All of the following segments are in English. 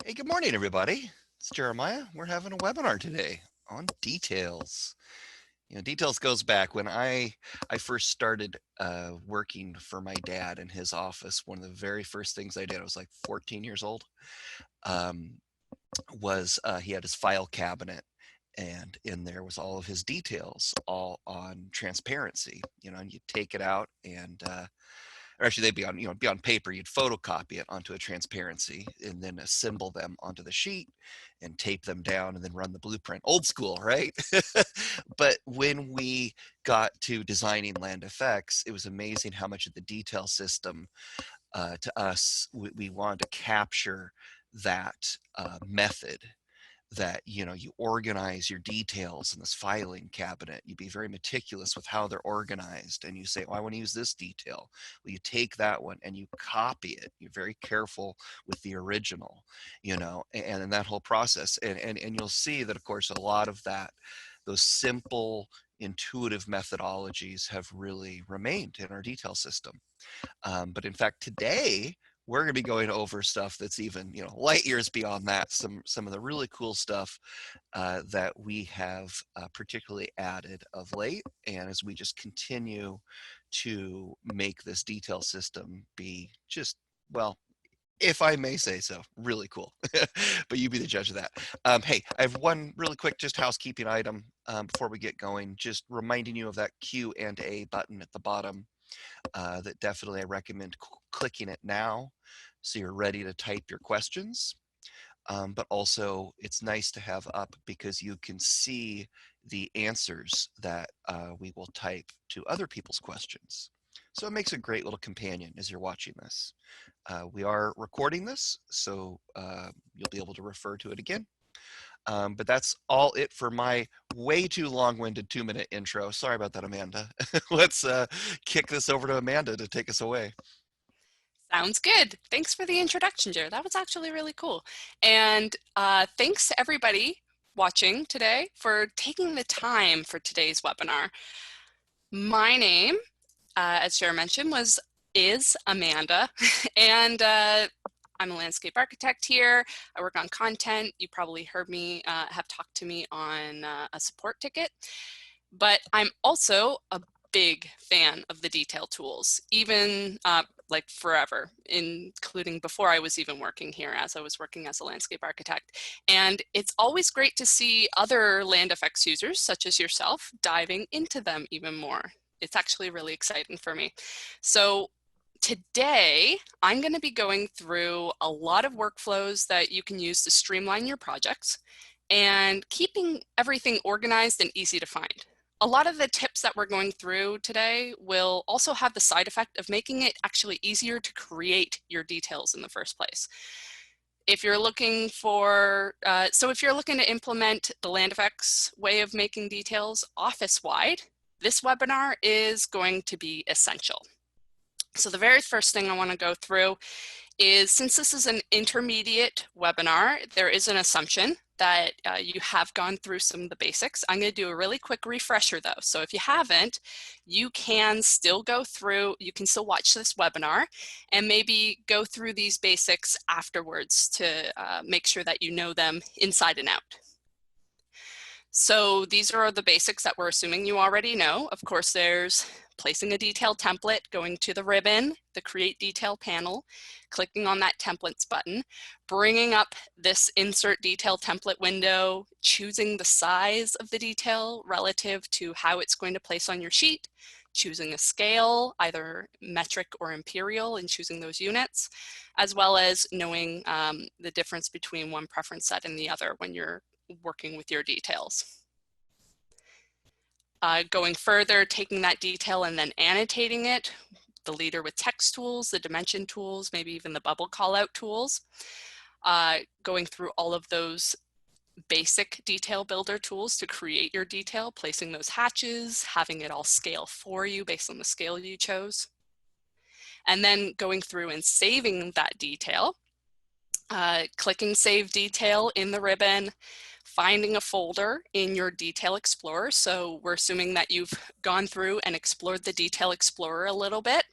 Hey, good morning, everybody. It's Jeremiah. We're having a webinar today on details. Details goes back when I first started working for my dad in his office. One of the very first things I did, I was like 14 years old, um, was he had his file cabinet, and in there was all of his details, all on transparency. And you take it out and or actually they'd be on paper. You'd photocopy it onto a transparency and then assemble them onto the sheet and tape them down and then run the blueprint. Old school, right? But when we got to designing land effects, it was amazing how much of the detail system to us, we wanted to capture that method, that you organize your details in this filing cabinet. You be very meticulous with how they're organized, and you say, oh, I want to use this detail. Well, you take that one and you copy it. You're very careful with the original, and in that whole process, and you'll see that, of course, a lot of those simple intuitive methodologies have really remained in our detail system. But in fact, today we're going to be going over stuff that's even light years beyond that. Some of the really cool stuff that we have particularly added of late, and as we just continue to make this detail system be just, well, if I may say so, really cool. But you be the judge of that. Hey, I have one really quick just housekeeping item before we get going. Just reminding you of that Q&A button at the bottom. That definitely I recommend clicking it now, so you're ready to type your questions. But also it's nice to have up because you can see the answers that we will type to other people's questions. So it makes a great little companion as you're watching this. We are recording this, so you'll be able to refer to it again. But that's all it for my way too long-winded 2-minute intro. Sorry about that, Amanda. Let's kick this over to Amanda to take us away. Sounds good. Thanks for the introduction, Jared. That was actually really cool. And thanks to everybody watching today for taking the time for today's webinar. My name, as Jared mentioned, is Amanda, and I'm a landscape architect here. I work on content. You probably heard me have talked to me on a support ticket, but I'm also a big fan of the detail tools, even like forever, including before I was even working here, as I was working as a landscape architect. And it's always great to see other land effects users, such as yourself, diving into them even more. It's actually really exciting for me. So today, I'm going to be going through a lot of workflows that you can use to streamline your projects and keeping everything organized and easy to find. A lot of the tips that we're going through today will also have the side effect of making it actually easier to create your details in the first place. If you're looking for, if you're looking to implement the land effects way of making details office-wide, this webinar is going to be essential. So the very first thing I want to go through is, since this is an intermediate webinar, there is an assumption that you have gone through some of the basics. I'm going to do a really quick refresher though. So if you haven't, you can still go through, you can still watch this webinar and maybe go through these basics afterwards to make sure that you know them inside and out. So these are the basics that we're assuming you already know. Of course, there's placing a detail template, going to the ribbon, the Create Detail panel, clicking on that Templates button, bringing up this Insert Detail Template window, choosing the size of the detail relative to how it's going to place on your sheet, choosing a scale, either metric or imperial, and choosing those units, as well as knowing the difference between one preference set and the other when you're working with your details. Going further, taking that detail and then annotating it, the leader with text tools, the dimension tools, maybe even the bubble callout tools. Going through all of those basic detail builder tools to create your detail, placing those hatches, having it all scale for you based on the scale you chose. And then going through and saving that detail, clicking Save Detail in the ribbon, finding a folder in your Detail Explorer. So we're assuming that you've gone through and explored the Detail Explorer a little bit.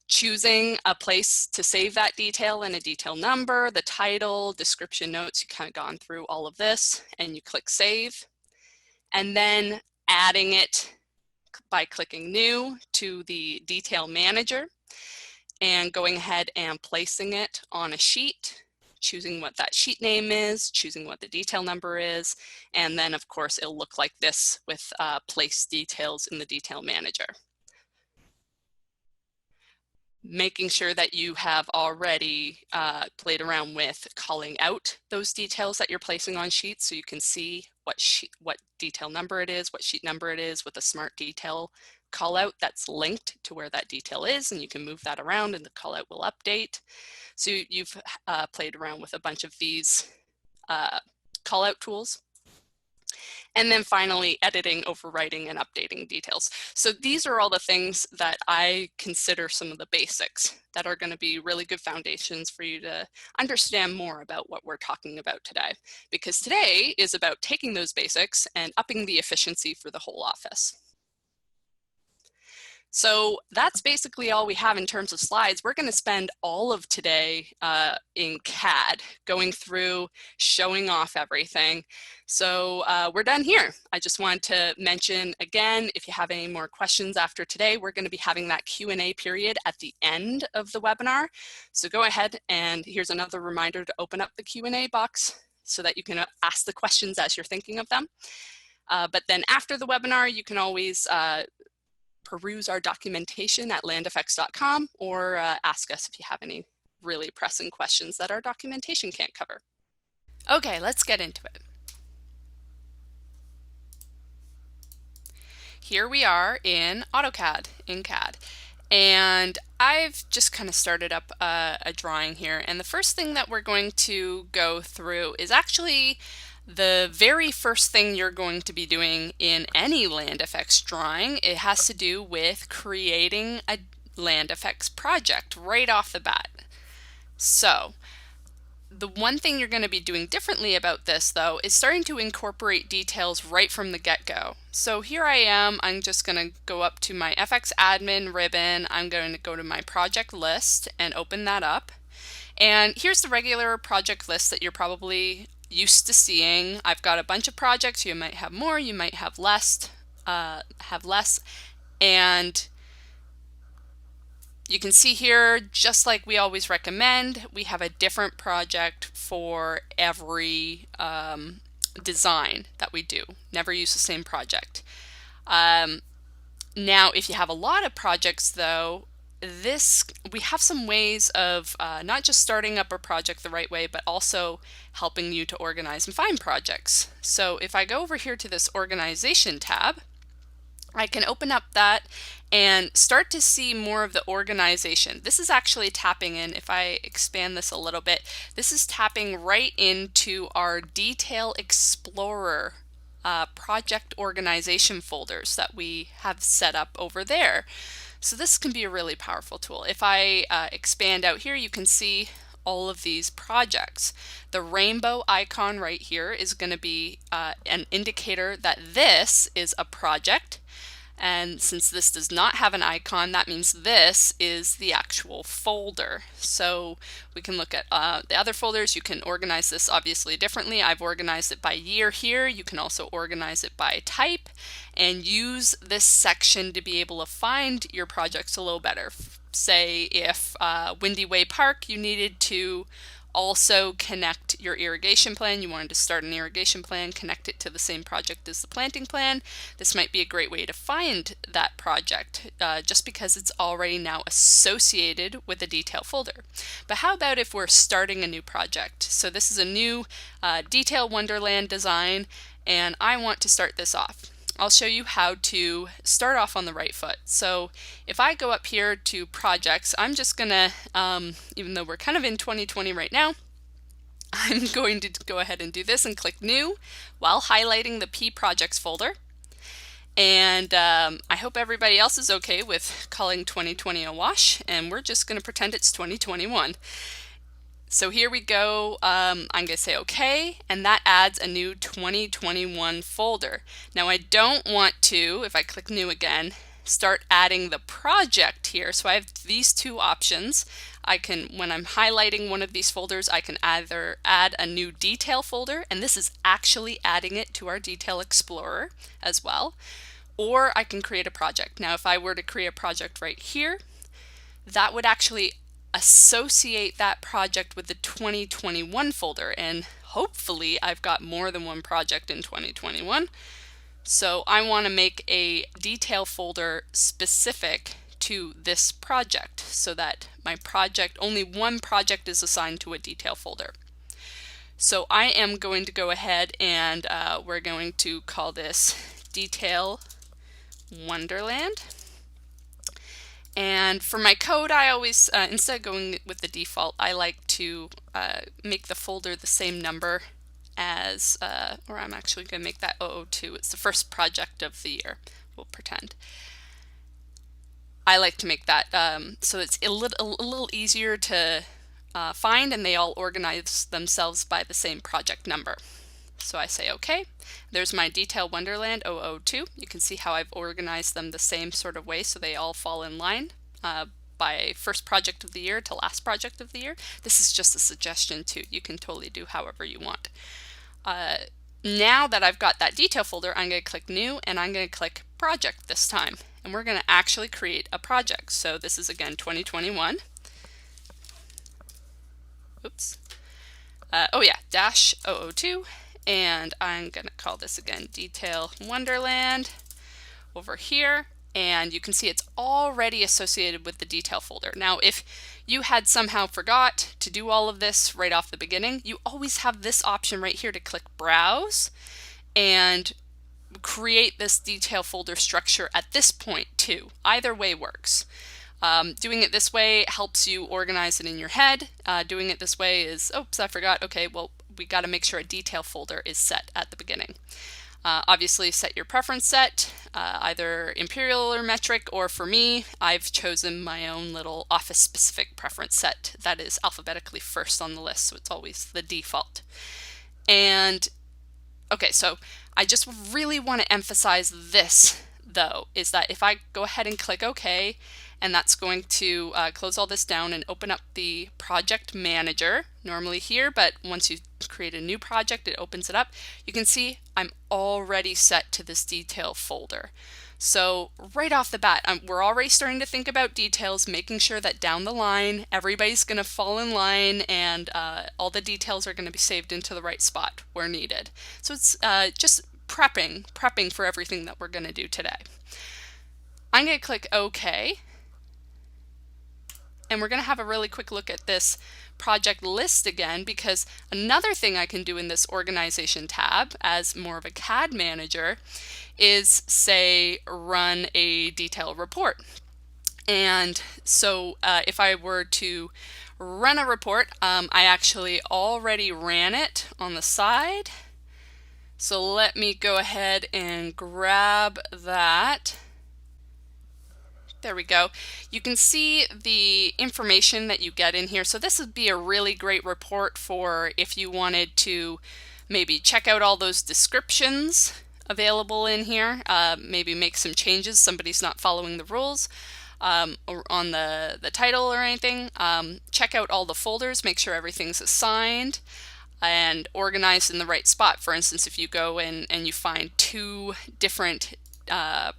choosing a place to save that detail and a detail number, the title, description notes, you kind of gone through all of this, and you click save, and then adding it by clicking new to the detail manager and going ahead and placing it on a sheet, choosing what that sheet name is, choosing what the detail number is, and then of course it'll look like this with place details in the detail manager. Making sure that you have already played around with calling out those details that you're placing on sheets so you can see what detail number it is, what sheet number it is with a smart detail callout that's linked to where that detail is, and you can move that around and the callout will update. So you've played around with a bunch of these callout tools. And then finally, editing, overwriting, and updating details. So these are all the things that I consider some of the basics that are going to be really good foundations for you to understand more about what we're talking about today. Because today is about taking those basics and upping the efficiency for the whole office. So that's basically all we have in terms of slides. We're going to spend all of today in CAD, going through, showing off everything. So we're done here. I just wanted to mention again, if you have any more questions after today, we're going to be having that Q&A period at the end of the webinar. So go ahead, and here's another reminder to open up the Q&A box so that you can ask the questions as you're thinking of them. But then after the webinar, you can always peruse our documentation at landeffects.com or ask us if you have any really pressing questions that our documentation can't cover. Okay, let's get into it. Here we are in AutoCAD, in CAD. And I've just kind of started up a drawing here. And the first thing that we're going to go through is actually the very first thing you're going to be doing in any land effects drawing. It has to do with creating a land effects project right off the bat. So the one thing you're going to be doing differently about this, though, is starting to incorporate details right from the get-go. So here I am. I'm just going to go up to my FX admin ribbon. I'm going to go to my project list and open that up. And here's the regular project list that you're probably used to seeing. I've got a bunch of projects. You might have more, you might have less, and you can see here, just like we always recommend, we have a different project for every design that we do. Never use the same project. Now, if you have a lot of projects, though, we have some ways of not just starting up a project the right way, but also helping you to organize and find projects. So if I go over here to this organization tab, I can open up that and start to see more of the organization. This is actually tapping in, if I expand this a little bit, this is tapping right into our Detail Explorer project organization folders that we have set up over there. So this can be a really powerful tool. If I expand out here, you can see all of these projects. The rainbow icon right here is going to be an indicator that this is a project. And since this does not have an icon, that means this is the actual folder. So we can look at the other folders. You can organize this obviously differently. I've organized it by year here. You can also organize it by type and use this section to be able to find your projects a little better. Say if Windy Way Park, you needed to also connect your irrigation plan. You wanted to start an irrigation plan, connect it to the same project as the planting plan. This might be a great way to find that project just because it's already now associated with a detail folder. But how about if we're starting a new project? So this is a new Detail Wonderland design, and I want to start this off. I'll show you how to start off on the right foot. So if I go up here to projects, I'm just gonna, even though we're kind of in 2020 right now, I'm going to go ahead and do this and click new while highlighting the P projects folder. And I hope everybody else is okay with calling 2020 a wash, and we're just gonna pretend it's 2021. So here we go. I'm going to say OK, and that adds a new 2021 folder. Now I don't want to, if I click new again, start adding the project here. So I have these two options. I can, when I'm highlighting one of these folders, I can either add a new detail folder, and this is actually adding it to our Detail Explorer as well, or I can create a project. Now, if I were to create a project right here, that would actually associate that project with the 2021 folder, and hopefully I've got more than one project in 2021. So I want to make a detail folder specific to this project so that my project, only one project is assigned to a detail folder. So I am going to go ahead and we're going to call this Detail Wonderland. And for my code, I always, instead of going with the default, I like to make the folder the same number as, or I'm actually going to make that 002. It's the first project of the year, we'll pretend. I like to make that so it's a little easier to find, and they all organize themselves by the same project number. So I say OK. There's my Detail Wonderland 002. You can see how I've organized them the same sort of way so they all fall in line by first project of the year to last project of the year. This is just a suggestion too. You can totally do however you want. Now that I've got that detail folder, I'm going to click New, and I'm going to click Project this time. And we're going to actually create a project. So this is again 2021. Oops. Oh yeah, -002. And I'm going to call this again Detail Wonderland over here. And you can see it's already associated with the detail folder. Now, if you had somehow forgot to do all of this right off the beginning, you always have this option right here to click Browse and create this detail folder structure at this point too. Either way works. Doing it this way helps you organize it in your head. Doing it this way is, oops, I forgot. Okay, well, we got to make sure a detail folder is set at the beginning. Obviously, set your preference set, either imperial or metric, or for me, I've chosen my own little office-specific preference set that is alphabetically first on the list, so it's always the default. And okay, so I just really want to emphasize this, though, is that if I go ahead and click OK, and that's going to close all this down and open up the project manager, normally here, but once you create a new project, it opens it up. You can see I'm already set to this detail folder. So right off the bat, we're already starting to think about details, making sure that down the line, everybody's going to fall in line and all the details are going to be saved into the right spot where needed. So it's just prepping for everything that we're going to do today. I'm going to click OK. And we're going to have a really quick look at this project list again, because another thing I can do in this organization tab as more of a CAD manager is, say, run a detail report. And so if I were to run a report, I actually already ran it on the side. So let me go ahead and grab that. There we go. You can see the information that you get in here. So this would be a really great report for if you wanted to maybe check out all those descriptions available in here, maybe make some changes, somebody's not following the rules, or on the title or anything. Check out all the folders, make sure everything's assigned and organized in the right spot. For instance, if you go in and you find two different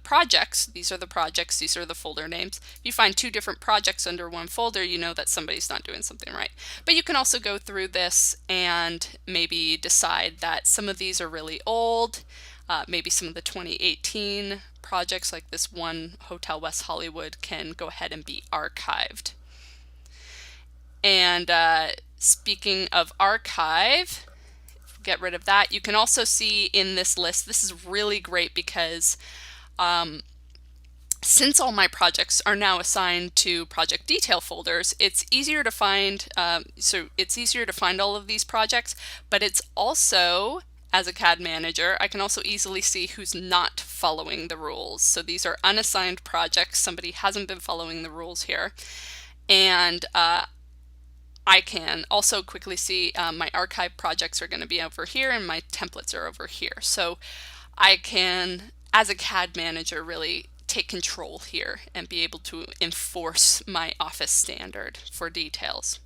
projects, these are the projects, these are the folder names. If you find two different projects under one folder, you know that somebody's not doing something right. But you can also go through this and maybe decide that some of these are really old, maybe some of the 2018 projects like this one, Hotel West Hollywood, can go ahead and be archived. And speaking of archive, get rid of that. You can also see in this list, this is really great because since all my projects are now assigned to project detail folders, it's easier to find, so it's easier to find all of these projects, but it's also, as a CAD manager, I can also easily see who's not following the rules. So these are unassigned projects. Somebody hasn't been following the rules here. And I can also quickly see my archive projects are going to be over here and my templates are over here. So I can, as a CAD manager, really take control here and be able to enforce my Office standard for details.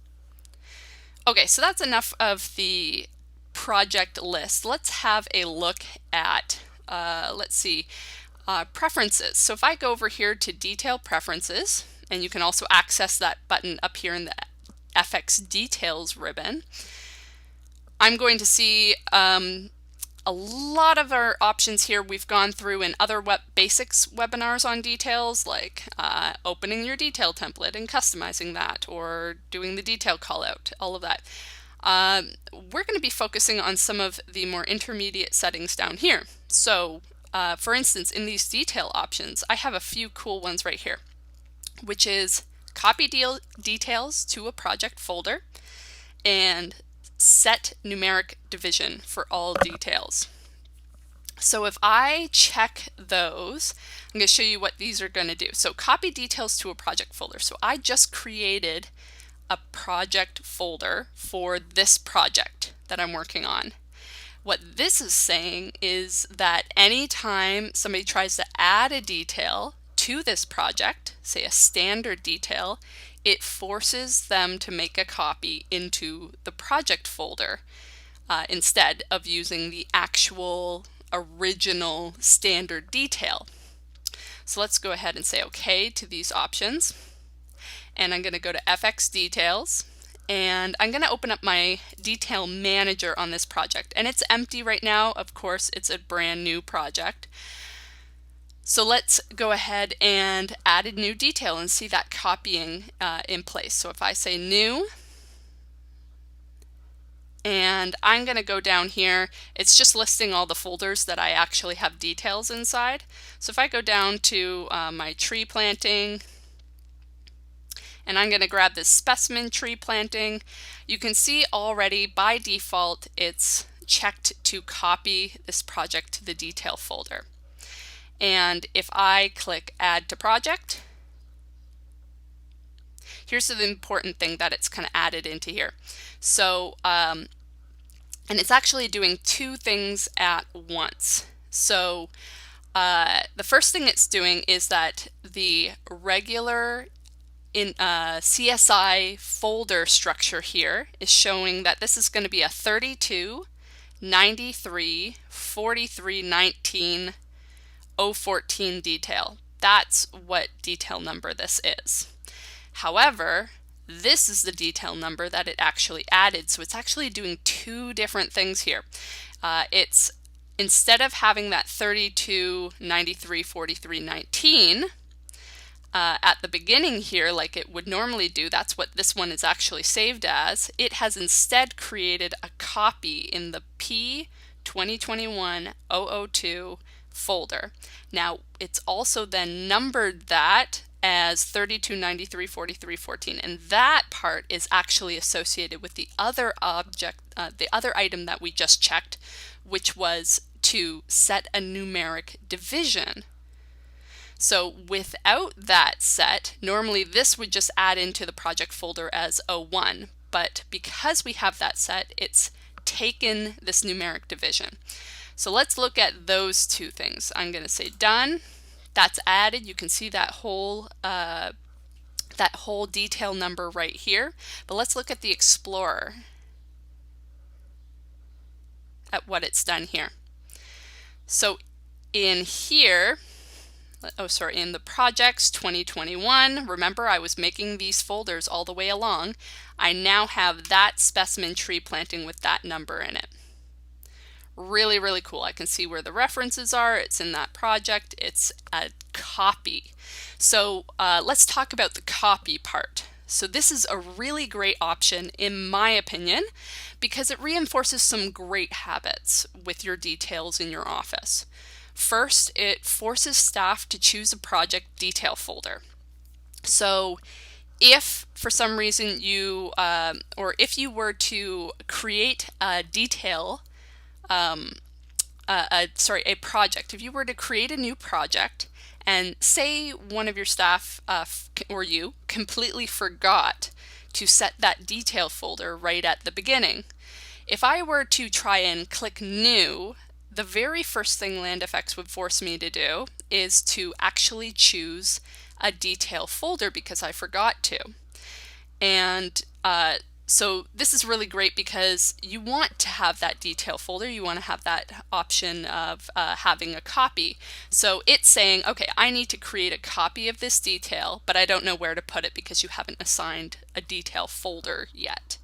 Okay, so that's enough of the project list. Let's have a look at, preferences. So if I go over here to Detail Preferences, and you can also access that button up here in the FX Details ribbon, I'm going to see a lot of our options here we've gone through in other basics webinars on details, like opening your detail template and customizing that, or doing the detail callout, all of that. We're going to be focusing on some of the more intermediate settings down here. So for instance, in these detail options, I have a few cool ones right here, which is copy details to a project folder and set numeric division for all details. So if I check those, I'm going to show you what these are going to do. So copy details to a project folder. So I just created a project folder for this project that I'm working on. What this is saying is that anytime somebody tries to add a detail to this project, say a standard detail, it forces them to make a copy into the project folder instead of using the actual original standard detail. So let's go ahead and say OK to these options. And I'm going to go to FX Details, and I'm going to open up my Detail Manager on this project. And it's empty right now. Of course, it's a brand new project. So let's go ahead and add a new detail and see that copying in place. So if I say New, and I'm going to go down here, it's just listing all the folders that I actually have details inside. So if I go down to my tree planting, and I'm going to grab this specimen tree planting, you can see already by default it's checked to copy this project to the detail folder. And if I click Add to Project, here's the important thing that it's kind of added into here. So, and it's actually doing two things at once. So the first thing it's doing is that the regular CSI folder structure here is showing that this is going to be a 32, 93, 43, 19, 014 detail. That's what detail number this is. However, this is the detail number that it actually added, so it's actually doing two different things here. It's instead of having that 32, 93, 43, 19 at the beginning here like it would normally do, that's what this one is actually saved as, it has instead created a copy in the P2021-002 folder. Now it's also then numbered that as 32, 93, 43, 14, and that part is actually associated with the other object, the other item that we just checked, which was to set a numeric division. So without that set, normally this would just add into the project folder as 01, but because we have that set, it's taken this numeric division. So let's look at those two things. I'm going to say done. That's added. You can see that whole detail number right here. But let's look at the Explorer at what it's done here. So in here, in the projects 2021, remember I was making these folders all the way along. I now have that specimen tree planting with that number in it. Really, really cool. I can see where the references are. It's in that project. It's a copy. So let's talk about the copy part. So this is a really great option in my opinion because it reinforces some great habits with your details in your office. First, it forces staff to choose a project detail folder. So if for some reason you, or if you were to create a detail, a project, if you were to create a new project and say one of your staff or you completely forgot to set that detail folder right at the beginning, if I were to try and click new the very first thing LandFX would force me to do is to actually choose a detail folder because I forgot to. And so this is really great because you want to have that detail folder. You want to have that option of having a copy. So it's saying, okay, I need to create a copy of this detail, but I don't know where to put it because you haven't assigned a detail folder yet.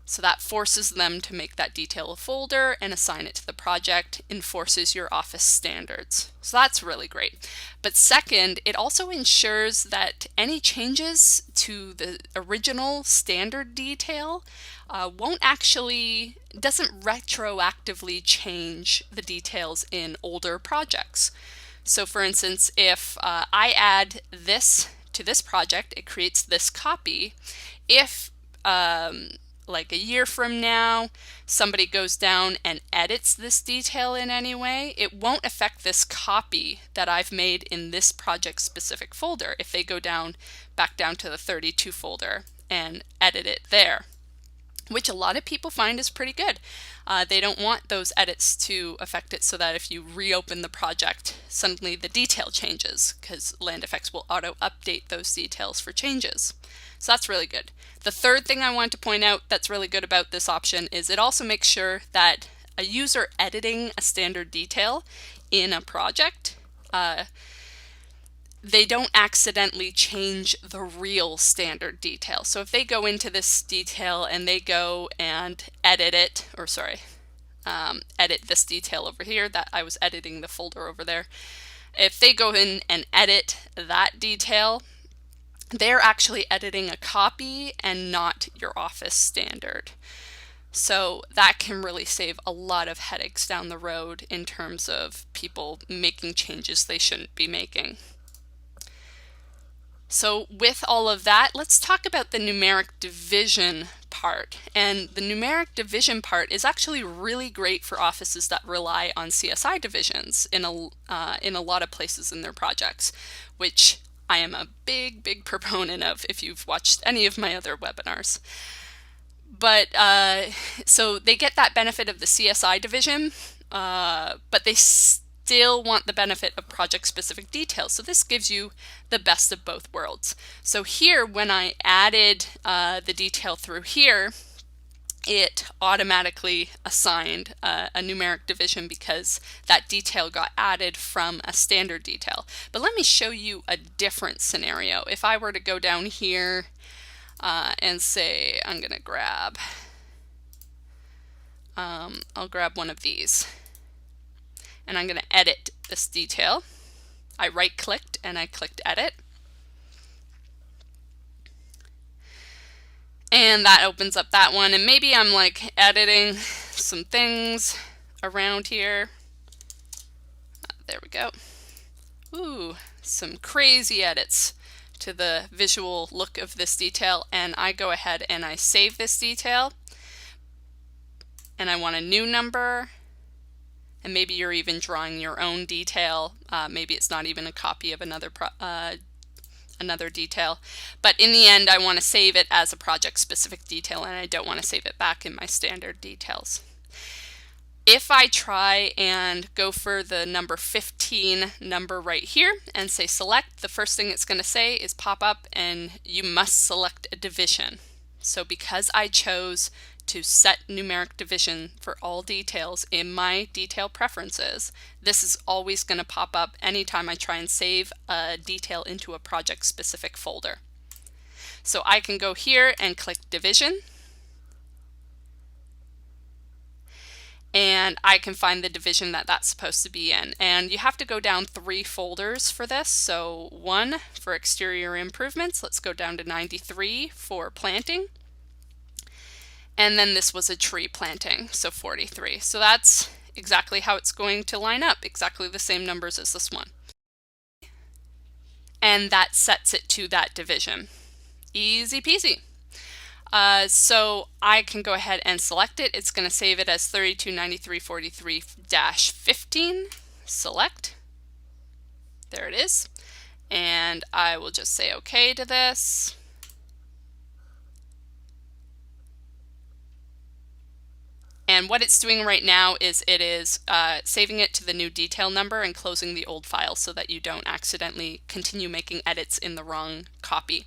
So that forces them to make that detail a folder and assign it to the project, enforces your Office standards. So that's really great. But second, it also ensures that any changes to the original standard detail doesn't retroactively change the details in older projects. So for instance, if I add this to this project, it creates this copy. If like a year from now, somebody goes down and edits this detail in any way, it won't affect this copy that I've made in this project specific folder if they go back down to the 32 folder and edit it there, which a lot of people find is pretty good. They don't want those edits to affect it so that if you reopen the project, suddenly the detail changes because LandFX will auto-update those details for changes. So that's really good. The third thing I want to point out that's really good about this option is it also makes sure that a user editing a standard detail in a project, they don't accidentally change the real standard detail. So if they go into this detail and they go and edit it, or sorry, edit this detail over here, that I was editing the folder over there. If they go in and edit that detail, they're actually editing a copy and not your Office standard. So that can really save a lot of headaches down the road in terms of people making changes they shouldn't be making. So with all of that, let's talk about the numeric division part. And the numeric division part is actually really great for offices that rely on CSI divisions in a lot of places in their projects, which I am a big proponent of if you've watched any of my other webinars. But so they get that benefit of the CSI division, but they still want the benefit of project-specific details. So this gives you the best of both worlds. So here, when I added the detail through here, it automatically assigned a numeric division because that detail got added from a standard detail. But let me show you a different scenario. If I were to go down here and say, I'm going to grab, I'll grab one of these. And I'm going to edit this detail. I right-clicked and I clicked Edit. And that opens up that one. And maybe I'm like editing some things around here. There we go. Ooh, some crazy edits to the visual look of this detail. And I go ahead and I save this detail. And I want a new number. And maybe you're even drawing your own detail. Maybe it's not even a copy of another detail. But in the end, I want to save it as a project-specific detail, and I don't want to save it back in my standard details. If I try and go for the number 15 number right here and say select, the first thing it's going to say is pop up and you must select a division. So because I chose to set numeric division for all details in my detail preferences, this is always going to pop up anytime I try and save a detail into a project-specific folder. So I can go here and click division, and I can find the division that that's supposed to be in. And you have to go down 3 folders for this. So 1 for exterior improvements, let's go down to 93 for planting. And then this was a tree planting, so 43. So that's exactly how it's going to line up, exactly the same numbers as this one. And that sets it to that division. Easy peasy. So I can go ahead and select it. It's going to save it as 329343-15. Select. There it is. And I will just say OK to this. And what it's doing right now is it is saving it to the new detail number and closing the old file so that you don't accidentally continue making edits in the wrong copy.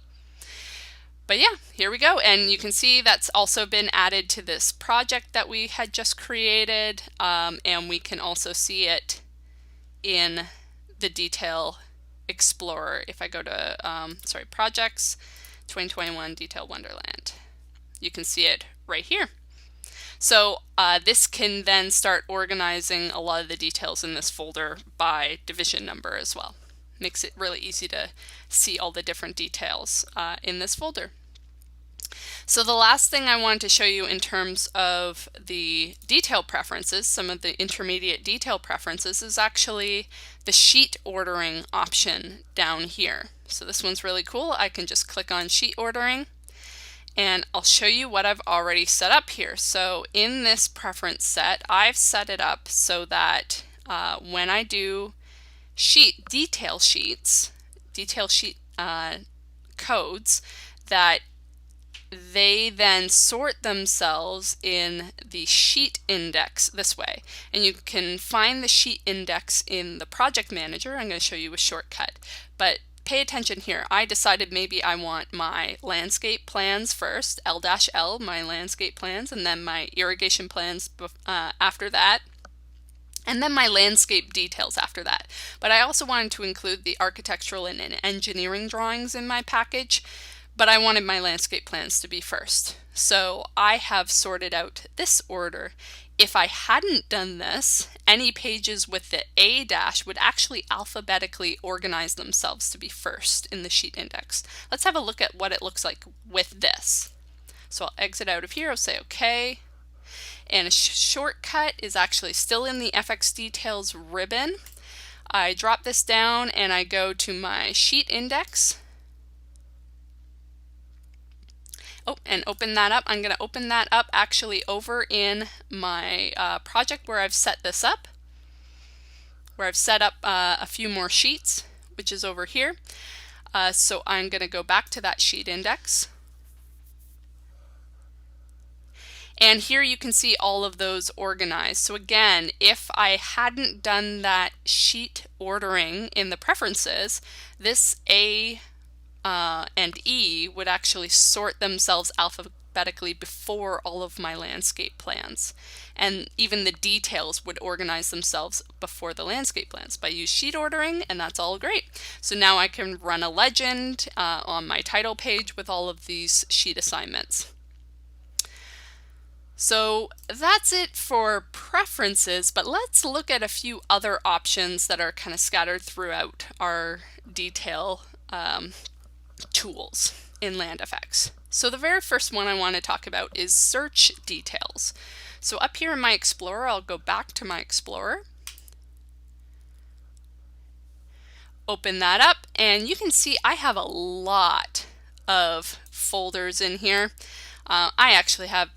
But yeah, here we go. And you can see that's also been added to this project that we had just created. And we can also see it in the Detail Explorer. If I go to, Projects, 2021 Detail Wonderland, you can see it right here. So this can then start organizing a lot of the details in this folder by division number as well. Makes it really easy to see all the different details in this folder. So the last thing I wanted to show you in terms of the detail preferences, some of the intermediate detail preferences, is actually the sheet ordering option down here. So this one's really cool. I can just click on sheet ordering and I'll show you what I've already set up here. So in this preference set, I've set it up so that when I do detail sheet codes, that they then sort themselves in the sheet index this way. And you can find the sheet index in the project manager. I'm going to show you a shortcut, but pay attention here. I decided maybe I want my landscape plans first, L-L, my landscape plans, and then my irrigation plans after that, and then my landscape details after that. But I also wanted to include the architectural and engineering drawings in my package, but I wanted my landscape plans to be first. So I have sorted out this order. If I hadn't done this, any pages with the A dash would actually alphabetically organize themselves to be first in the sheet index. Let's have a look at what it looks like with this. So I'll exit out of here, I'll say OK. And a shortcut is actually still in the FX Details ribbon. I drop this down and I go to my sheet index. Oh, and open that up. I'm going to open that up actually over in my project where I've set this up, where I've set up a few more sheets, which is over here. So I'm going to go back to that sheet index. And here you can see all of those organized. So again, if I hadn't done that sheet ordering in the preferences, this A and E would actually sort themselves alphabetically before all of my landscape plans. And even the details would organize themselves before the landscape plans. But I use sheet ordering, and that's all great. So now I can run a legend on my title page with all of these sheet assignments. So that's it for preferences, but let's look at a few other options that are kind of scattered throughout our detail tools in LandFX. So the very first one I want to talk about is search details. So up here in my Explorer, I'll go back to my Explorer, open that up, and you can see I have a lot of folders in here. I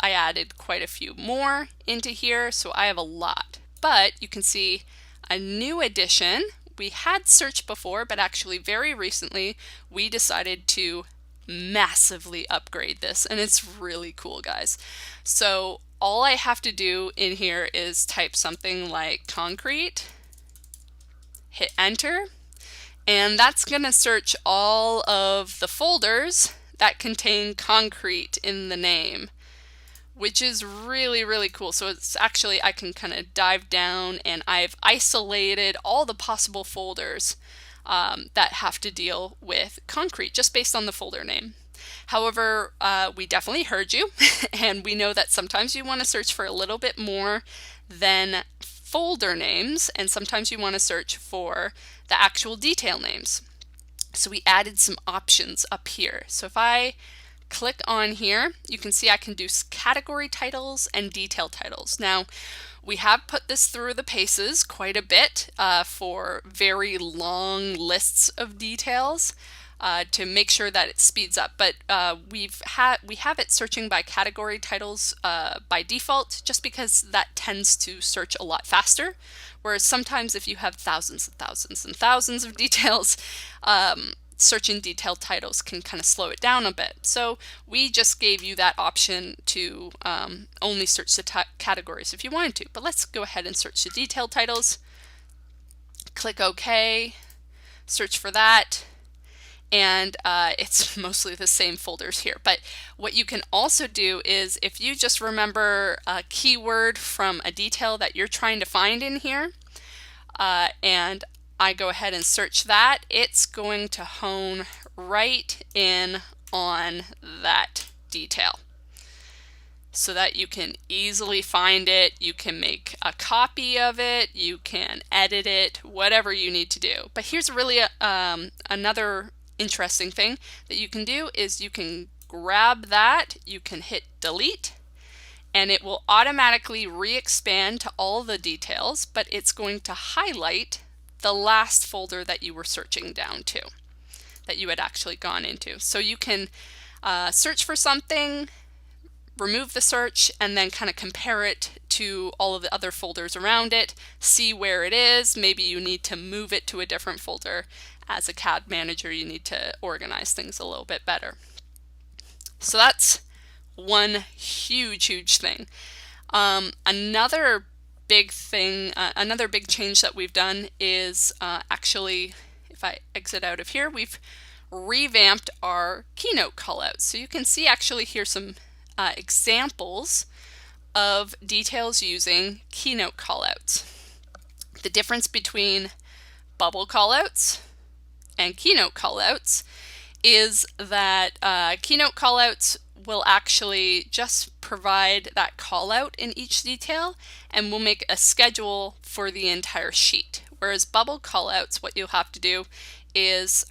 added quite a few more into here, so I have a lot. But you can see a new addition. We had search before, but actually very recently we decided to massively upgrade this, and it's really cool, guys. So all I have to do in here is type something like concrete, hit enter, and that's going to search all of the folders that contain concrete in the name, which is really, really cool. So it's actually, I can kind of dive down and I've isolated all the possible folders that have to deal with concrete just based on the folder name. However, we definitely heard you and we know that sometimes you want to search for a little bit more than folder names, and sometimes you want to search for the actual detail names. So we added some options up here. So if I click on here, you can see I can do category titles and detail titles. Now, we have put this through the paces quite a bit for very long lists of details to make sure that it speeds up. But we have it searching by category titles by default, just because that tends to search a lot faster. Whereas sometimes if you have thousands and thousands and thousands of details, searching detailed titles can kind of slow it down a bit. So we just gave you that option to only search the categories if you wanted to. But let's go ahead and search the detailed titles. Click OK, search for that. And it's mostly the same folders here. But what you can also do is if you just remember a keyword from a detail that you're trying to find in here, and I go ahead and search that, it's going to hone right in on that detail so that you can easily find it. You can make a copy of it, you can edit it, whatever you need to do. But here's really another interesting thing that you can do is you can grab that, you can hit delete, and it will automatically re-expand to all the details, but it's going to highlight the last folder that you were searching down to, that you had actually gone into. So you can search for something, remove the search, and then kind of compare it to all of the other folders around it, see where it is. Maybe you need to move it to a different folder. As a CAD manager, you need to organize things a little bit better. So that's one huge thing. Another big thing, another big change that we've done is actually, if I exit out of here, we've revamped our Keynote callouts. So you can see actually here some examples of details using Keynote callouts. The difference between bubble callouts and Keynote callouts is that Keynote callouts will actually just provide that callout in each detail and will make a schedule for the entire sheet. Whereas bubble callouts, what you'll have to do is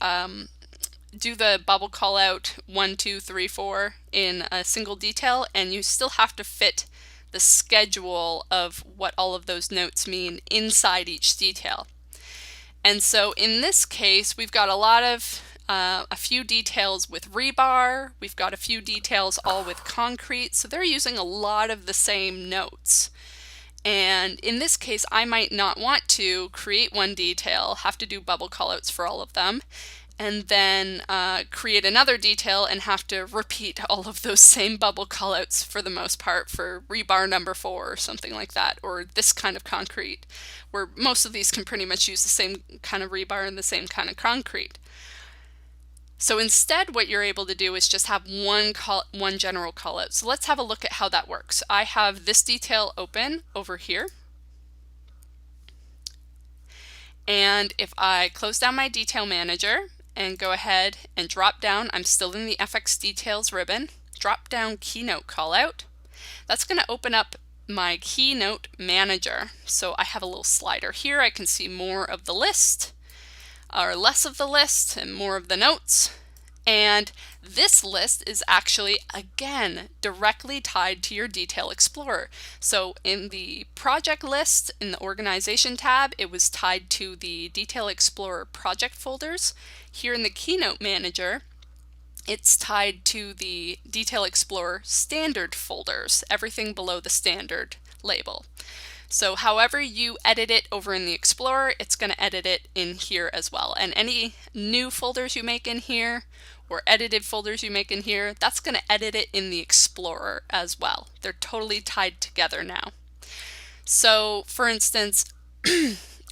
do the bubble callout 1, 2, 3, 4 in a single detail, and you still have to fit the schedule of what all of those notes mean inside each detail. And so in this case, we've got a few details with rebar, we've got a few details all with concrete, so they're using a lot of the same notes. And in this case, I might not want to create one detail, have to do bubble callouts for all of them, and then create another detail and have to repeat all of those same bubble callouts for the most part for rebar number 4 or something like that, or this kind of concrete, where most of these can pretty much use the same kind of rebar and the same kind of concrete. So instead, what you're able to do is just have one general callout. So let's have a look at how that works. I have this detail open over here. And if I close down my Detail Manager and go ahead and drop down, I'm still in the FX Details ribbon, drop down Keynote Callout, that's going to open up my Keynote Manager. So I have a little slider here. I can see more of the list, or less of the list, and more of the notes. And this list is actually, again, directly tied to your Detail Explorer. So in the project list, in the organization tab, it was tied to the Detail Explorer project folders. Here in the Keynote Manager, it's tied to the Detail Explorer standard folders, everything below the standard label. So however you edit it over in the Explorer, it's going to edit it in here as well. And any new folders you make in here or edited folders you make in here, that's going to edit it in the Explorer as well. They're totally tied together now. So for instance,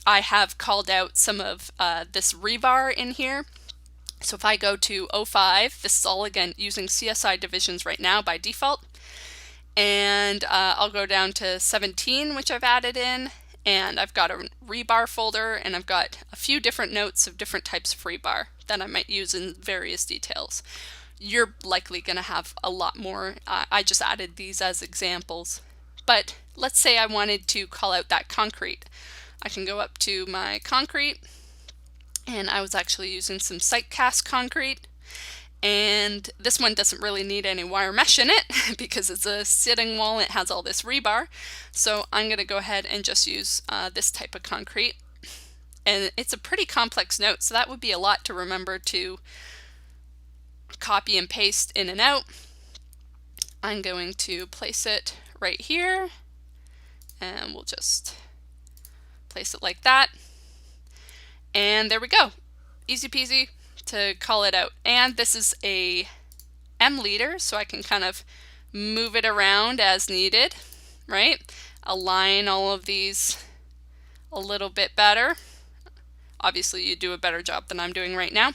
I have called out some of this rebar in here. So if I go to 05, this is all again using CSI divisions right now by default. And I'll go down to 17, which I've added in, and I've got a rebar folder, and I've got a few different notes of different types of rebar that I might use in various details. You're likely going to have a lot more. I just added these as examples. But let's say I wanted to call out that concrete. I can go up to my concrete, and I was actually using some site cast concrete. And this one doesn't really need any wire mesh in it because it's a sitting wall and it has all this rebar. So I'm going to go ahead and just use this type of concrete. And it's a pretty complex note, so that would be a lot to remember to copy and paste in and out. I'm going to place it right here, and we'll just place it like that. And there we go. Easy peasy. to call it out. And this is a M leader, so I can kind of move it around as needed, right? Align all of these a little bit better. Obviously, you do a better job than I'm doing right now.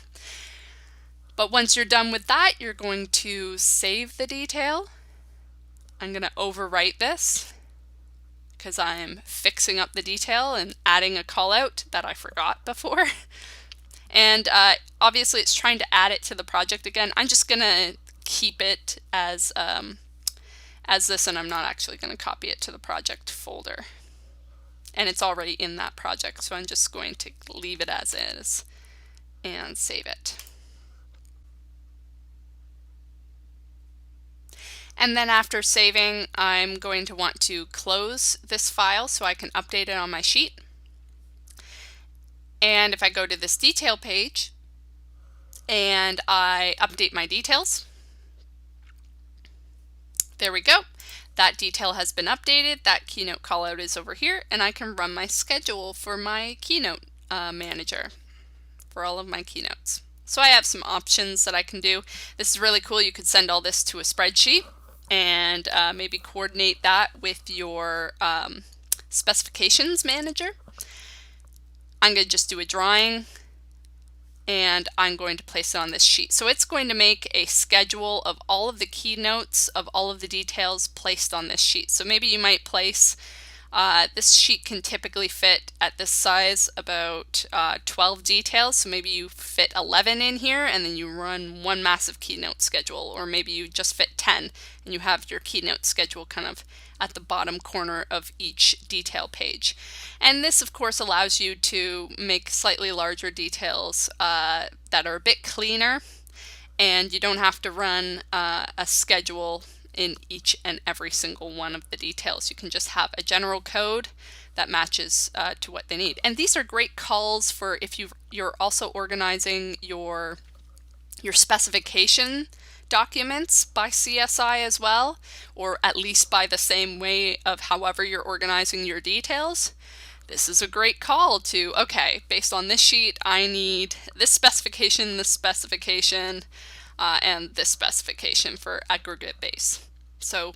But once you're done with that, you're going to save the detail. I'm going to overwrite this because I'm fixing up the detail and adding a call out that I forgot before. And obviously it's trying to add it to the project again. I'm just going to keep it as this, and I'm not actually going to copy it to the project folder. And it's already in that project, so I'm just going to leave it as is and save it. And then after saving, I'm going to want to close this file so I can update it on my sheet. And if I go to this detail page and I update my details, there we go. That detail has been updated. That Keynote callout is over here, and I can run my schedule for my Keynote Manager for all of my keynotes. So I have some options that I can do. This is really cool. You could send all this to a spreadsheet and maybe coordinate that with your specifications manager. I'm going to just do a drawing, and I'm going to place it on this sheet. So it's going to make a schedule of all of the keynotes of all of the details placed on this sheet. So maybe you might place, this sheet can typically fit at this size about 12 details. So maybe you fit 11 in here and then you run one massive keynote schedule, or maybe you just fit 10 and you have your keynote schedule kind of at the bottom corner of each detail page. And this of course allows you to make slightly larger details that are a bit cleaner, and you don't have to run a schedule in each and every single one of the details. You can just have a general code that matches to what they need. And these are great calls for if you're also organizing your specification documents by CSI as well, or at least by the same way of however you're organizing your details. This is a great call to, okay, based on this sheet, I need this specification, and this specification for aggregate base. So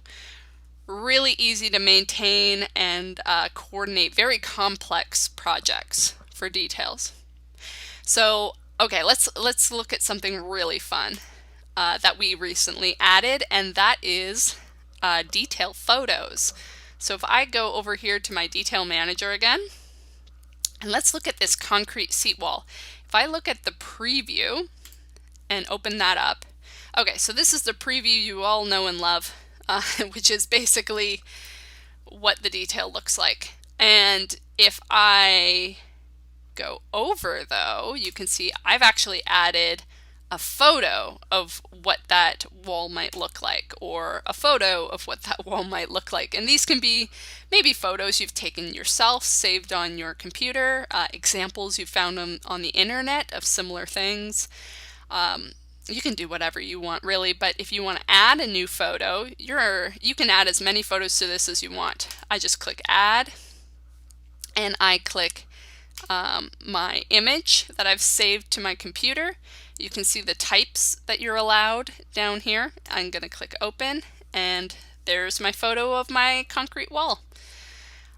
really easy to maintain and coordinate very complex projects for details. So okay, let's look at something really fun that we recently added, and that is detail photos. So if I go over here to my detail manager again, and let's look at this concrete seat wall. If I look at the preview and open that up, okay, so this is the preview you all know and love, which is basically what the detail looks like. And if I go over though, you can see I've actually added a photo of what that wall might look like, or a photo of what that wall might look like. And these can be maybe photos you've taken yourself, saved on your computer, examples you found on the internet of similar things. You can do whatever you want really, but if you want to add a new photo, you can add as many photos to this as you want. I just click add, and I click my image that I've saved to my computer. You can see the types that you're allowed down here. I'm going to click open, and there's my photo of my concrete wall.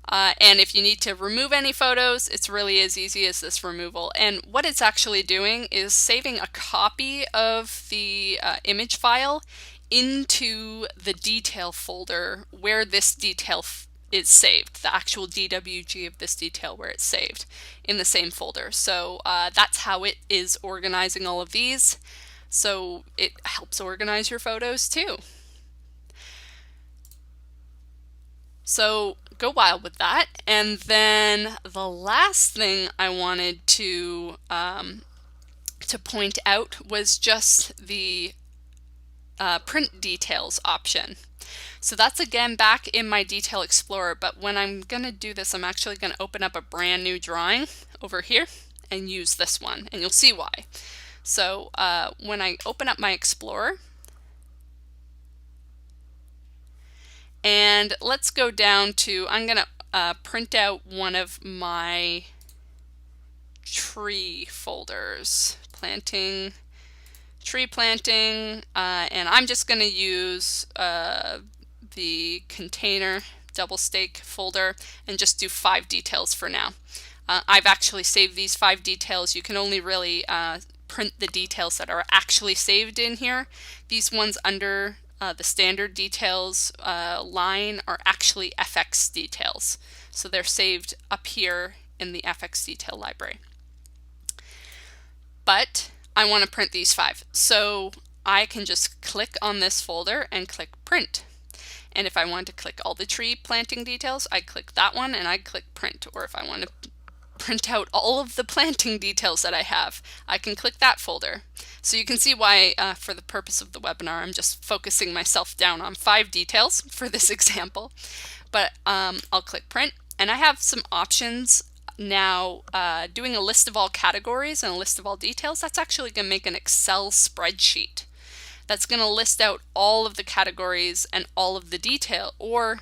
And if you need to remove any photos, it's really as easy as this removal. And what it's actually doing is saving a copy of the image file into the detail folder where this detail is saved, the actual DWG of this detail where it's saved in the same folder. So that's how it is organizing all of these. So it helps organize your photos too. So go wild with that. And then the last thing I wanted to point out was just the print details option. So that's again back in my Detail Explorer, but when I'm going to do this, I'm actually going to open up a brand new drawing over here and use this one, and you'll see why. So when I open up my Explorer, and let's go down to, I'm going to print out one of my tree folders, planting, tree planting, and I'm just going to use the container double stake folder and just do 5 details for now. I've actually saved these 5 details. You can only really print the details that are actually saved in here. These ones under the standard details line are actually FX details. So they're saved up here in the FX detail library. But I want to print these 5. So I can just click on this folder and click print. And if I want to click all the tree planting details, I click that one and I click print. Or if I want to print out all of the planting details that I have, I can click that folder. So you can see why, for the purpose of the webinar, I'm just focusing myself down on 5 details for this example. But I'll click print, and I have some options now. Doing a list of all categories and a list of all details, that's actually going to make an Excel spreadsheet. That's going to list out all of the categories and all of the detail, or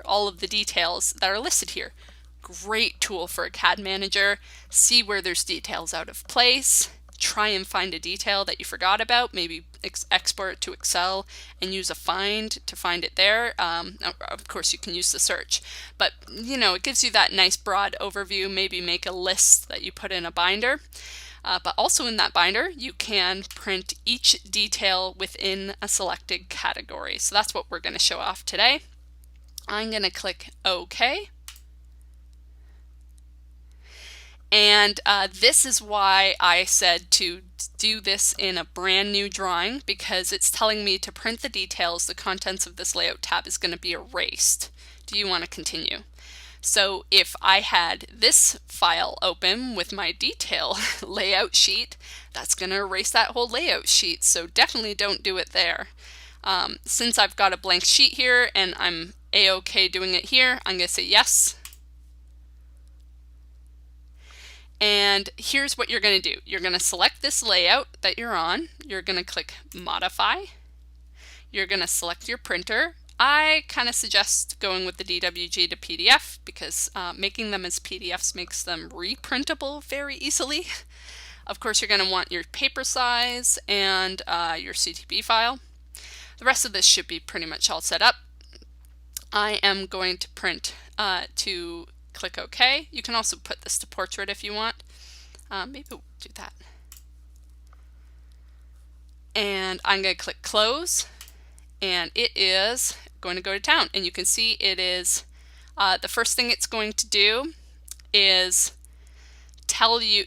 all of the details that are listed here. Great tool for a CAD manager. See where there's details out of place. Try and find a detail that you forgot about. Maybe export it to Excel and use a find to find it there. Of course, you can use the search, but it gives you that nice broad overview. Maybe make a list that you put in a binder. But also in that binder, you can print each detail within a selected category. So that's what we're going to show off today. I'm going to click OK. And this is why I said to do this in a brand new drawing, because it's telling me to print the details. The contents of this layout tab is going to be erased. Do you want to continue? So if I had this file open with my detail layout sheet, that's going to erase that whole layout sheet. So definitely don't do it there. Since I've got a blank sheet here and I'm a-okay doing it here, I'm going to say yes. And here's what you're going to do. You're going to select this layout that you're on. You're going to click Modify. You're going to select your printer. I kind of suggest going with the DWG to PDF because making them as PDFs makes them reprintable very easily. Of course, you're going to want your paper size and your CTB file. The rest of this should be pretty much all set up. I am going to print to click OK. You can also put this to portrait if you want. Maybe we'll do that. And I'm going to click close, and it is going to go to town. And you can see it is the first thing it's going to do is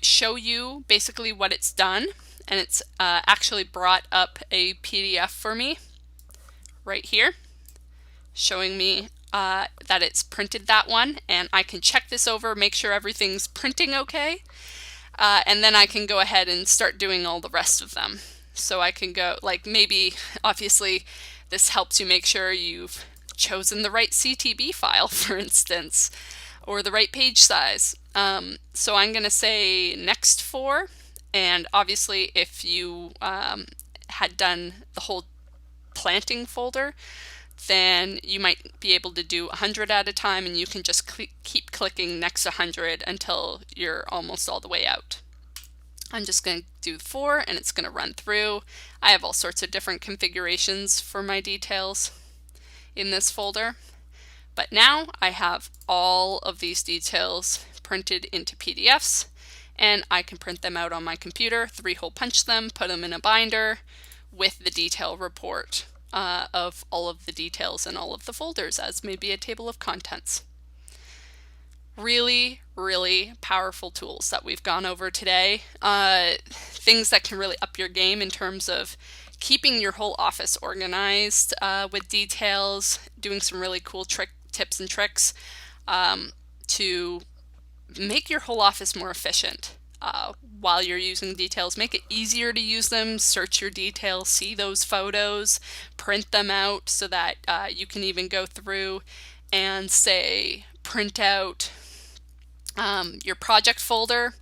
show you basically what it's done, and it's actually brought up a PDF for me right here, showing me that it's printed that one, and I can check this over, make sure everything's printing okay, and then I can go ahead and start doing all the rest of them. So I can go, like, maybe obviously this helps you make sure you've chosen the right CTB file, for instance, or the right page size. So I'm going to say next 4, and obviously if you had done the whole planting folder, then you might be able to do 100 at a time, and you can just keep clicking next 100 until you're almost all the way out. I'm just going to do 4, and it's going to run through. I have all sorts of different configurations for my details in this folder. But now I have all of these details printed into PDFs, and I can print them out on my computer, 3-hole punch them, put them in a binder with the detail report of all of the details in all of the folders as maybe a table of contents. Really, really powerful tools that we've gone over today. Things that can really up your game in terms of keeping your whole office organized with details, doing some really cool tips and tricks to make your whole office more efficient. While you're using details, make it easier to use them, search your details, see those photos, print them out so that you can even go through and say print out your project folder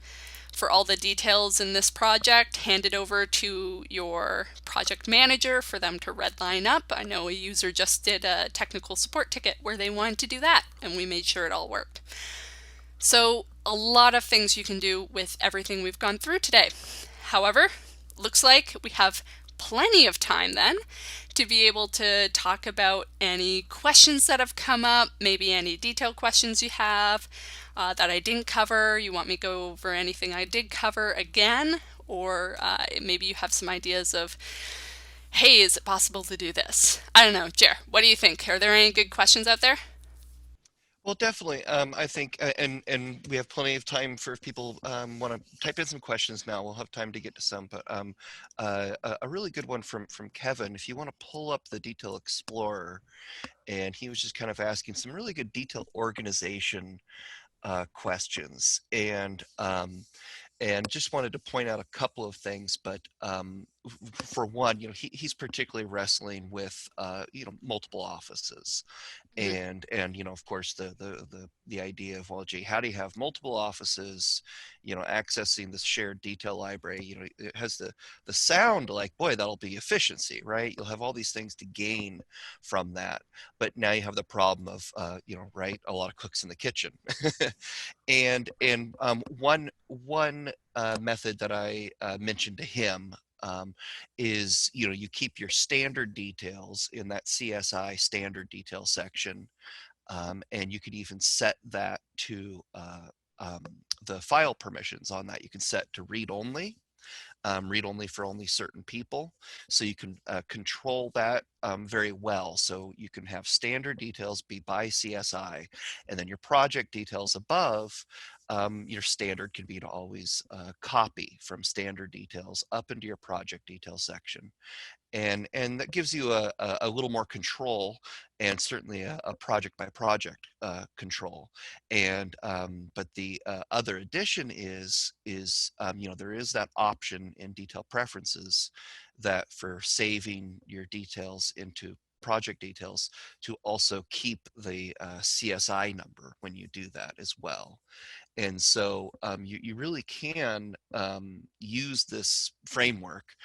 for all the details in this project, hand it over to your project manager for them to redline up. I know a user just did a technical support ticket where they wanted to do that, and we made sure it all worked. So a lot of things you can do with everything we've gone through today. However, looks like we have plenty of time then to be able to talk about any questions that have come up, maybe any detailed questions you have that I didn't cover. You want me to go over anything I did cover again, or maybe you have some ideas of, hey, is it possible to do this? I don't know. Jer, what do you think? Are there any good questions out there? Well, definitely. I think, and we have plenty of time for if people want to type in some questions now. We'll have time to get to some. But a really good one from Kevin. If you want to pull up the Detail Explorer, and he was just kind of asking some really good detail organization questions, and just wanted to point out a couple of things. But for one, he's particularly wrestling with multiple offices, Mhm. and of course the idea of, well, gee, how do you have multiple offices, accessing this shared detail library? It has the sound like, boy, that'll be efficiency, right? You'll have all these things to gain from that, but now you have the problem of right, a lot of cooks in the kitchen. And one method that I mentioned to him, is you keep your standard details in that CSI standard detail section, and you could even set that to um, the file permissions on that. You can set to read only for only certain people. So you can control that very well. So you can have standard details be by CSI, and then your project details above, your standard can be to always copy from standard details up into your project detail section. And that gives you a little more control, and certainly a project by project control. And but the other addition is there is that option in detail preferences that for saving your details into project details, to also keep the CSI number when you do that as well. And so you really can use this framework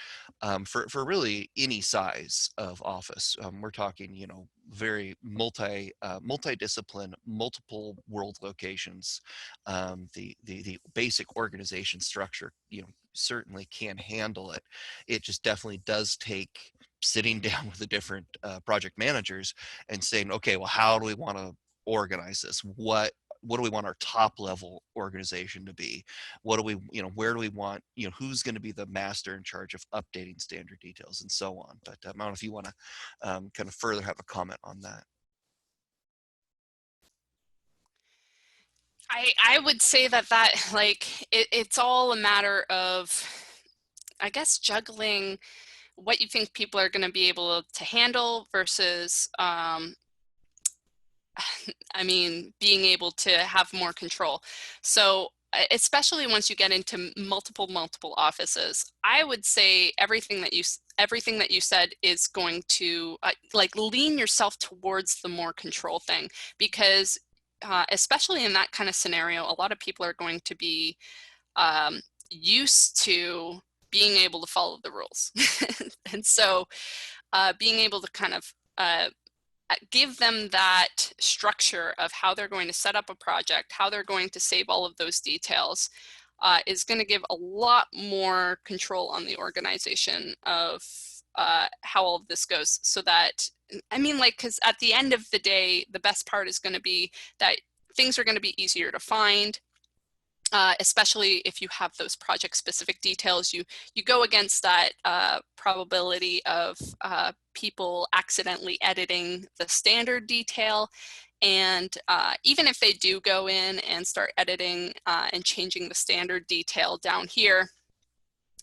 for really any size of office. We're talking, very multidiscipline, multiple world locations. The basic organization structure, certainly can handle it. It just definitely does take sitting down with the different project managers and saying, okay, well, how do we want to organize this? What do we want our top level organization to be? What do we, where do we want, who's going to be the master in charge of updating standard details, and so on. But I don't know if you want to kind of further have a comment on that. I would say that like it's all a matter of, I guess, juggling what you think people are going to be able to handle versus I mean, being able to have more control. So especially once you get into multiple offices, I would say everything that you said is going to like lean yourself towards the more control thing, because especially in that kind of scenario, a lot of people are going to be used to being able to follow the rules. And so being able to kind of give them that structure of how they're going to set up a project, how they're going to save all of those details, is going to give a lot more control on the organization of how all of this goes. So that, I mean, like, because at the end of the day, the best part is going to be that things are going to be easier to find. Especially if you have those project specific details, you go against that probability of people accidentally editing the standard detail. And even if they do go in and start editing and changing the standard detail down here,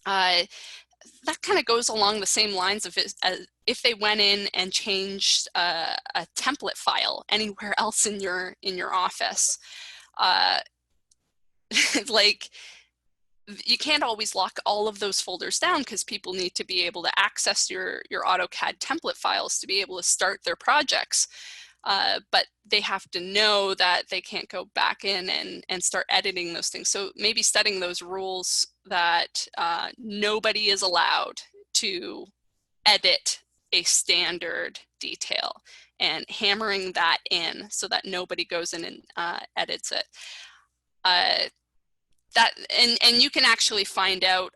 that kind of goes along the same lines of if they went in and changed a template file anywhere else in your office. Like, you can't always lock all of those folders down because people need to be able to access your AutoCAD template files to be able to start their projects. But they have to know that they can't go back in and start editing those things. So maybe setting those rules that nobody is allowed to edit a standard detail, and hammering that in so that nobody goes in and edits it. that, and you can actually find out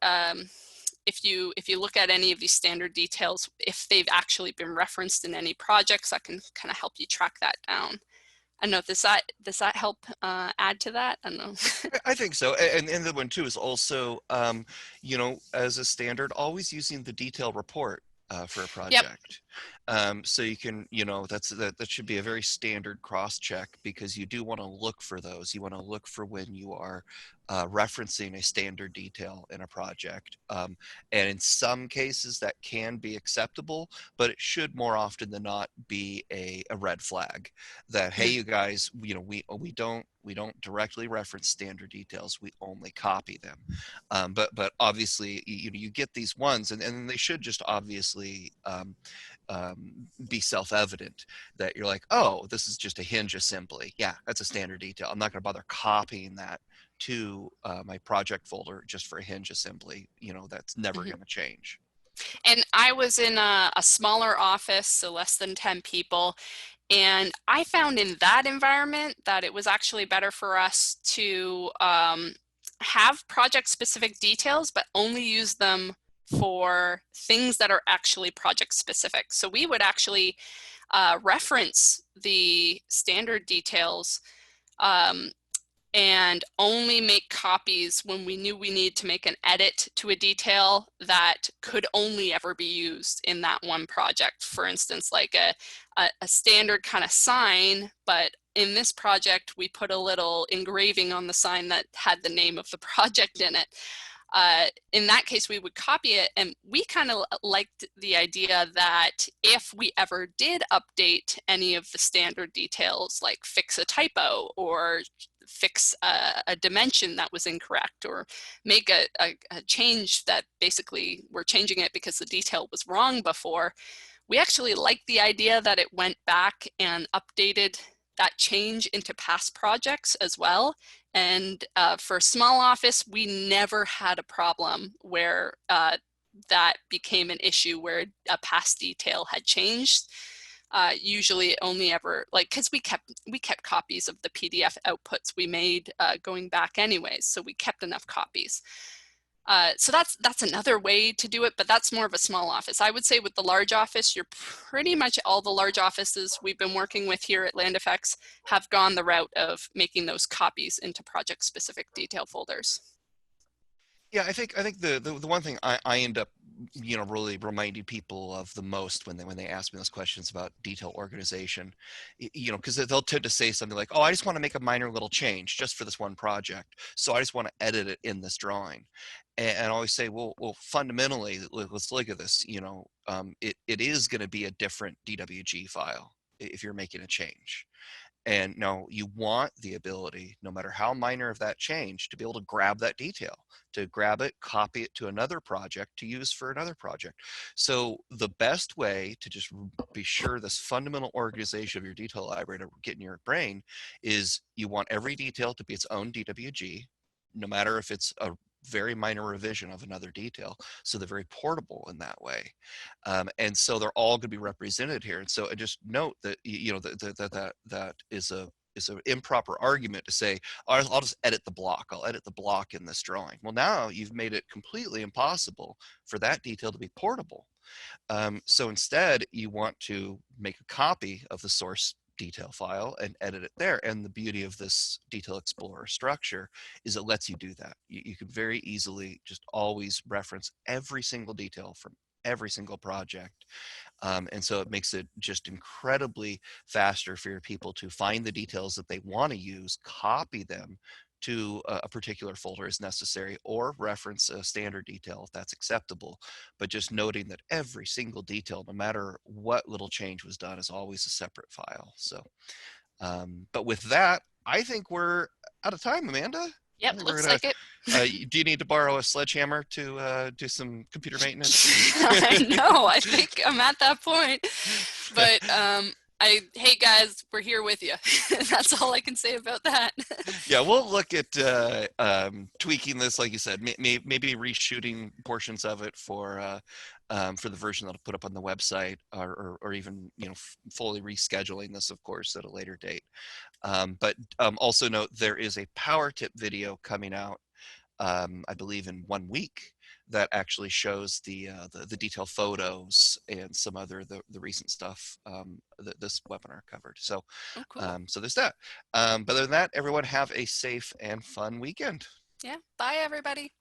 if you look at any of these standard details, if they've actually been referenced in any projects, that can kind of help you track that down. I don't know, does that help add to that? I don't know. I think so. And the one too is also, you know, as a standard, always using the detail report for a Yep. project. So you can, you know, that should be a very standard cross check, because you do want to look for those. You want to look for when you are referencing a standard detail in a project. And in some cases that can be acceptable, but it should more often than not be a red flag that, hey, you guys, you know, we don't directly reference standard details, we only copy them. But obviously you get these ones, and they should just obviously be self-evident, that you're like, oh, this is just a hinge assembly. Yeah, that's a standard detail. I'm not going to bother copying that to my project folder just for a hinge assembly. You know, that's never going to change. And I was in a smaller office, so less than 10 people. And I found in that environment that it was actually better for us to have project-specific details, but only use them for things that are actually project-specific. So we would actually reference the standard details and only make copies when we knew we need to make an edit to a detail that could only ever be used in that one project. For instance, like a standard kind of sign, but in this project, we put a little engraving on the sign that had the name of the project in it. In that case, we would copy it, and we kind of liked the idea that if we ever did update any of the standard details, like fix a typo or fix a dimension that was incorrect, or make a change that basically we're changing it because the detail was wrong before, we actually liked the idea that it went back and updated that change into past projects as well. And for a small office, we never had a problem where that became an issue where a past detail had changed. Usually it only ever, like, because we kept copies of the PDF outputs we made going back anyways, so we kept enough copies. So that's another way to do it, but that's more of a small office. I would say with the large office, you're pretty much all the large offices we've been working with here at LandFX have gone the route of making those copies into project-specific detail folders. Yeah, I think the one thing I end up, you know, really reminding people of the most when they ask me those questions about detail organization, you know, because they'll tend to say something like, oh, I just want to make a minor little change just for this one project, so I just want to edit it in this drawing. And I always say, well, fundamentally, let's look at this. You know, it is going to be a different DWG file if you're making a change. And no, you want the ability, no matter how minor of that change, to be able to grab that detail, to grab it, copy it to another project to use for another project. So the best way to just be sure this fundamental organization of your detail library to get in your brain is you want every detail to be its own DWG, no matter if it's a very minor revision of another detail. So they're very portable in that way. And so they're all going to be represented here. And so I just note that, you know, that is an improper argument to say, I'll just edit the block. I'll edit the block in this drawing. Well, now you've made it completely impossible for that detail to be portable. So instead, you want to make a copy of the source detail file and edit it there. And the beauty of this Detail Explorer structure is it lets you do that. You can very easily just always reference every single detail from every single project. And so it makes it just incredibly faster for your people to find the details that they want to use, copy them to a particular folder as necessary, or reference a standard detail if that's acceptable. But just noting that every single detail, no matter what little change was done, is always a separate file. So, but with that, I think we're out of time, Amanda. I Yep, think we're looks gonna. like it. Do you need to borrow a sledgehammer to do some computer maintenance? I know, I think I'm at that point. But hey guys, we're here with you. That's all I can say about that. Yeah, we'll look at tweaking this, like you said, maybe reshooting portions of it for the version that I'll put up on the website, or even, you know, fully rescheduling this, of course, at a later date. But also note there is a power tip video coming out I believe in 1 week, that actually shows the detailed photos and some other the recent stuff that this webinar covered. So Oh, cool. so there's that. But other than that, everyone have a safe and fun weekend. Yeah. Bye, everybody.